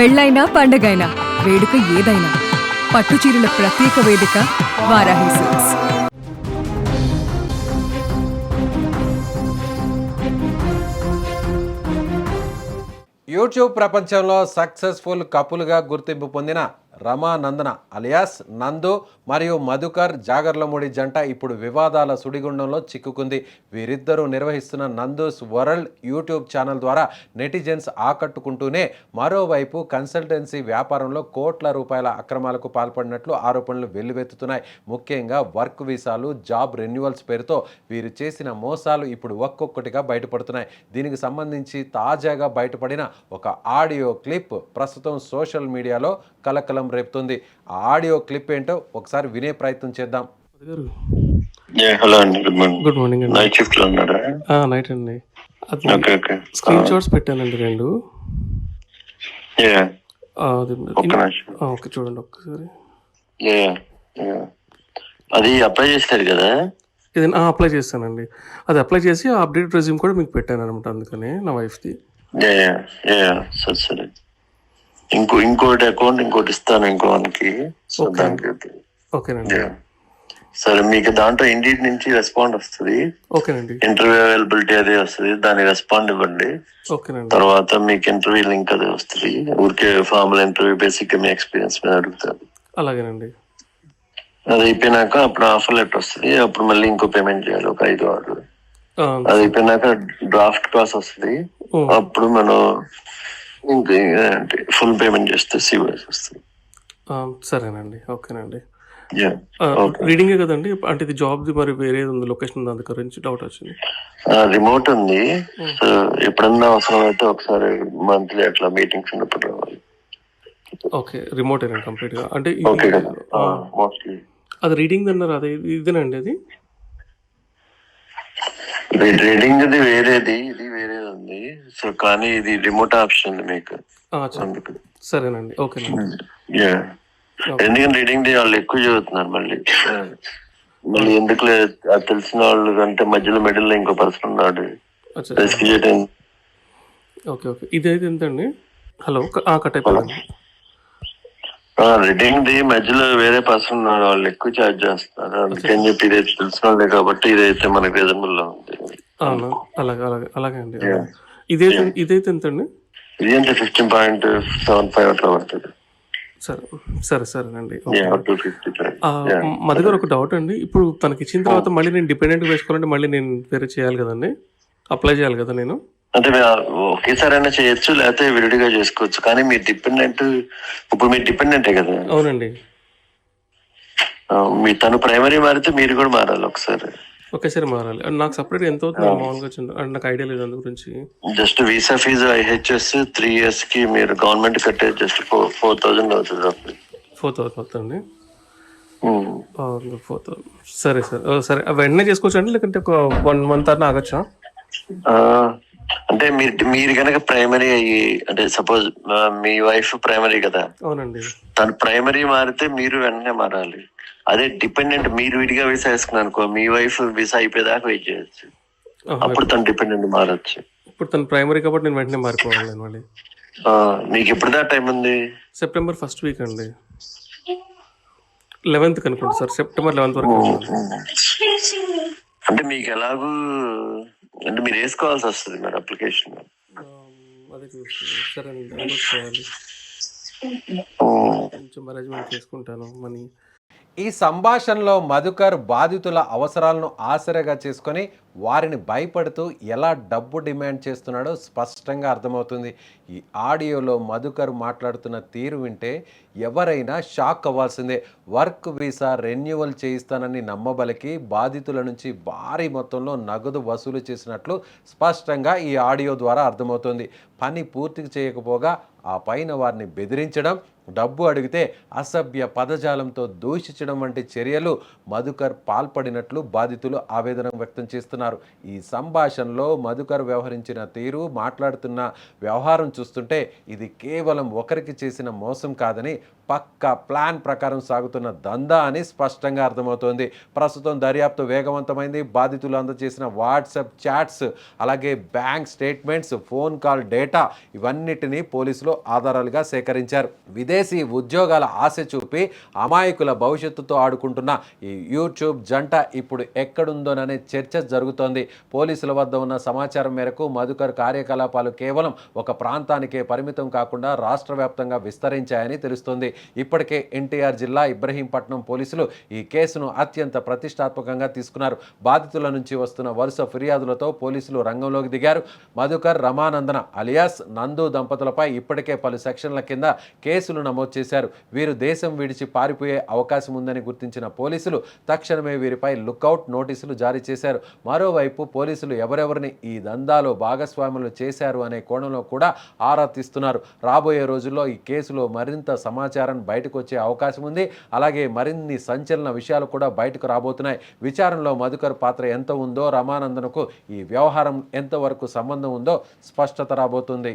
పెళ్ళైనా పండగైనా వేడుక ఏదైనా పట్టుచీరల ప్రత్యేక వేదిక వారాహి సిల్క్స్. యూట్యూబ్ ప్రపంచంలో సక్సెస్ఫుల్ కపుల్గా గుర్తింపు పొందిన రమానందన అలియాస్ నందు మరియు మధుకర్ జాగర్లమూడి జంట ఇప్పుడు వివాదాల సుడిగుండంలో చిక్కుకుంది. వీరిద్దరూ నిర్వహిస్తున్న నందూస్ వరల్డ్ యూట్యూబ్ ఛానల్ ద్వారా నెటిజన్స్ ఆకట్టుకుంటూనే మరోవైపు కన్సల్టెన్సీ వ్యాపారంలో కోట్ల రూపాయల అక్రమాలకు పాల్పడినట్లు ఆరోపణలు వెల్లువెత్తుతున్నాయి. ముఖ్యంగా వర్క్ వీసాలు, జాబ్ రెన్యువల్స్ పేరుతో వీరు చేసిన మోసాలు ఇప్పుడు ఒక్కొక్కటిగా బయటపడుతున్నాయి. దీనికి సంబంధించి తాజాగా బయటపడిన ఒక ఆడియో క్లిప్ ప్రస్తుతం సోషల్ మీడియాలో కలకలం రేపుతుంది. ఆ ఆడియో క్లిప్ ఏంటో ఒకసారి వినే ప్రయత్నం చేద్దాం. హలో అండి, గుడ్ మార్నింగ్. గుడ్ మార్నింగ్ అండి. నైట్ షిఫ్ట్ లో ఉన్నారా? నైట్ అండి. అది ఓకే ఓకే. స్క్రీన్ షాట్స్ పెట్టానండి రెండు. యా అది ఒక్క నిమిషం. ఓకే, చూడండి ఒక్కసారి. యా యా అది అప్లై చేస్తారు కదా? ఇది అప్లై చేస్తానండి. అది అప్లై చేసి ఆ అప్డేట్ రెజ్యూమ్ కూడా మీకు పెట్టాను అనమాట, అందుకని నా వైఫ్ది. యా యా సరే సరే. ఇంకోటి అకౌంట్ ఇంకోటి ఇస్తాను ఇంకోనికి. So Okay. దానికి ఓకేనండి. యా సరే. మీకు దాంట్లో ఇండియట్ నుంచి రెస్పాండ్ వస్తుంది, ఓకేనండి. ఇంటర్వ్యూ అవైలబిలిటీ అదే వస్తుంది, దానికి రెస్పాండ్ ఇవ్వండి. ఓకేనండి. తర్వాత మీకు ఇంటర్వ్యూ లింక్ అదే వస్తుంది. ఊరికే ఫార్మల్ ఇంటర్వ్యూ, బేసిక్ మీ ఎక్స్పీరియన్స్ మీద అడుగుతారు. అలాగేనండి. అది అయిపోయినాక అప్పుడు ఆఫర్ లెటర్ వస్తుంది. అప్పుడు మళ్ళీ ఇంకో పేమెంట్ చేయాలి, ఒక 5-6. ఆ, అది అయిపోయినాక డ్రాఫ్ట్ కాస్ వస్తుంది. ఓ, అప్పుడు మనం ఇంకా అంటే ఫుల్ పేమెంట్ చేస్తే సివిఎస్ వస్తుంది. సరేనండి. ఓకేనండి. Yeah okay. రీడింగే కదండి, అంటే ఇది జాబ్ది మరి వేరే ఉంది లొకేషన్, దాని గురించి డౌట్ వచ్చింది. రిమోట్ ఉంది. సో ఎప్పుడన్నా అవసరం అయితే ఒకసారి మంత్లీ అట్లా మీటింగ్స్ ఉన్నప్పుడు రావాలి. ఓకే, రిమోటేనండి కంప్లీట్గా. అంటే ఓకే ఇది కదా? మోస్ట్లీ అది రీడింగ్ అన్నారు, అదే ఇదేనండి అది. రీడింగ్ ఇది వేరేది, ఇది వేరేది ఉంది. సో కానీ ఇది రిమోట్ ఆప్షన్ ఉంది మీకు, అందుకు. సరేనండి. ఓకేనండి. యా ఎందుకంటే రీడింగ్ వాళ్ళు ఎక్కువ చదువుతున్నారు. మళ్ళీ ఎందుకు అది తెలిసిన వాళ్ళు అంటే మధ్యలో మిడిల్ లో ఇంకో పర్సన్ ఉన్నాడు. రిస్క్ చేయడం. Okay okay. ఇదైతే ఎంతండి? హలో, కట్ అయిపోయింది. రీడింగ్ ది మధ్యలో వేరే పర్సన్ ఉన్నాడు, వాళ్ళు ఎక్కువ ఛార్జ్ చేస్తున్నారు. అందుకని చెప్పి ఇదైతే తెలిసిన వాళ్ళే కాబట్టి ఇదైతే మనకి రీజనబుల్ లో ఉంది. అవునా? అలాగే అలాగే అలాగే అండి. Yeah. ఇదైతే ఎంతండి? ఇది అంటే 15.75 అట్లా పడుతుంది. సరే సరే సరేనండి. Yeah, up to 55. Yeah. మా దగ్గర ఒక డౌట్ అండి. ఇప్పుడు తనకి ఇచ్చిన తర్వాత మళ్ళీ నేను డిపెండెంట్ వేసుకోవాలంటే మళ్ళీ నేను వేరే చేయాలి కదండి, అప్లై చేయాలి కదా నేను? అంటే ఒకేసారి అయినా చేయొచ్చు, లేకపోతే విడిగా చేసుకోవచ్చు. కానీ మీరు డిపెండెంట్, ఇప్పుడు మీరు డిపెండెంటే కదా? అవునండి. మీ తను ప్రైమరీ మారితే మీరు కూడా మారాలి ఒకసారి. ఒకేసారి మారాలి. నాకు సపరేట్ ఎంత అవుతుంది మామూలుగా వచ్చింది అంటే నాకు ఐడియా లేదు అందు గురించి. Just visa fee IHS 3 years కి మీరు గవర్నమెంట్ కట్టే జస్ట్ 4,000 అవుతుంది. 4,000 అవుతుందండి. 4,000. సరే సరే సరే. వెంటనే చేసుకోవచ్చు అండి, లేకంటే ఒక 1 month అన్న ఆగచ్చా? అంటే మీరు కనుక ప్రైమరీ అయ్యి, అంటే సపోజ్ మీ వైఫ్ ప్రైమరీ కదా? అవునండి. తను ప్రైమరీ మారితే మీరు వెంటనే మారాలి. అదే డిపెండెంట్ మీరు విడిగా వీసా వేసుకున్నారు అనుకో, మీ వైఫ్ వీసా అయిపోయేదాకా వెయిట్ చేయొచ్చు. అప్పుడు తను డిపెండెంట్ మారచ్చు. ఇప్పుడు తను ప్రైమరీ కాబట్టి నేను వెంటనే మారిపోవాలి నేను మళ్ళీ. మీకు ఎప్పుడు దా టైం ఉంది? సెప్టెంబర్ 1st వీక్ అండి. 11th అనుకోండి సార్, సెప్టెంబర్ 11th వరకు. అంటే మీకు ఎలాగూ అంటే మీరు వేసుకోవాల్సి వస్తుంది మరి అప్లికేషన్. అదే చూస్తాను. సరే అండి, అదే చేయాలి. కొంచెం మేనేజ్మెంట్ చేసుకుంటాను మనీ. ఈ సంభాషణలో మధుకర్ బాధితుల అవసరాలను ఆసరాగా చేసుకొని వారిని భయపడుతూ ఎలా డబ్బు డిమాండ్ చేస్తున్నాడో స్పష్టంగా అర్థమవుతుంది. ఈ ఆడియోలో మధుకర్ మాట్లాడుతున్న తీరు వింటే ఎవరైనా షాక్ అవ్వాల్సిందే. వర్క్ వీసా రెన్యువల్ చేయిస్తానని నమ్మబలికి బాధితుల నుంచి భారీ మొత్తంలో నగదు వసూలు చేసినట్లు స్పష్టంగా ఈ ఆడియో ద్వారా అర్థమవుతుంది. పని పూర్తి చేయకపోగా ఆ పైన వారిని బెదిరించడం, డబ్బు అడిగితే అసభ్య పదజాలంతో దూషించడం వంటి చర్యలు మధుకర్ పాల్పడినట్లు బాధితులు ఆవేదన వ్యక్తం చేస్తున్నారు. చేస్తున్నారు. ఈ సంభాషణలో మధుకర్ వ్యవహరించిన తీరు, మాట్లాడుతున్న వ్యవహారం చూస్తుంటే ఇది కేవలం ఒకరికి చేసిన మోసం కాదని, పక్కా ప్లాన్ ప్రకారం సాగుతున్న దందా అని స్పష్టంగా అర్థమవుతోంది. ప్రస్తుతం దర్యాప్తు వేగవంతమైంది. బాధితులు అందజేసిన వాట్సాప్ చాట్స్, అలాగే bank statements, phone call data ఇవన్నిటినీ పోలీసులు ఆధారాలుగా సేకరించారు. విదేశీ ఉద్యోగాల ఆశ చూపి అమాయకుల భవిష్యత్తుతో ఆడుకుంటున్న ఈ యూట్యూబ్ జంట ఇప్పుడు ఎక్కడుందోననే చర్చ జరుగుతోంది. పోలీసుల వద్ద ఉన్న సమాచారం మేరకు మధుకర్ కార్యకలాపాలు కేవలం ఒక ప్రాంతానికే పరిమితం కాకుండా రాష్ట్ర వ్యాప్తంగా విస్తరించాయని తెలుస్తోంది. ఇప్పటికే ఎన్టీఆర్ జిల్లా ఇబ్రహీంపట్నం పోలీసులు ఈ కేసును అత్యంత ప్రతిష్టాత్మకంగా తీసుకున్నారు. బాధితుల నుంచి వస్తున్న వరుస ఫిర్యాదులతో పోలీసులు రంగంలోకి దిగారు. మధుకర్, రమానందన అలియాస్ నందు దంపతులపై ఇప్పటికే పలు సెక్షన్ల కింద కేసులు నమోదు చేశారు. వీరు దేశం విడిచి పారిపోయే అవకాశం ఉందని గుర్తించిన పోలీసులు తక్షణమే వీరిపై లుకౌట్ నోటీసులు జారీ చేశారు. మరోవైపు పోలీసులు ఎవరెవరిని ఈ దందాలో భాగస్వాములు చేశారు అనే కోణంలో కూడా ఆరా తీస్తున్నారు. రాబోయే రోజుల్లో ఈ కేసులో మరింత సమాచారం బయటకు వచ్చే అవకాశం ఉంది. అలాగే మరిన్ని సంచలన విషయాలు కూడా బయటకు రాబోతున్నాయి. విచారణలో మధుకర్ పాత్ర ఎంత ఉందో, రమానందనకు ఈ వ్యవహారం ఎంతవరకు సంబంధం ఉందో స్పష్టత రాబోతుంది.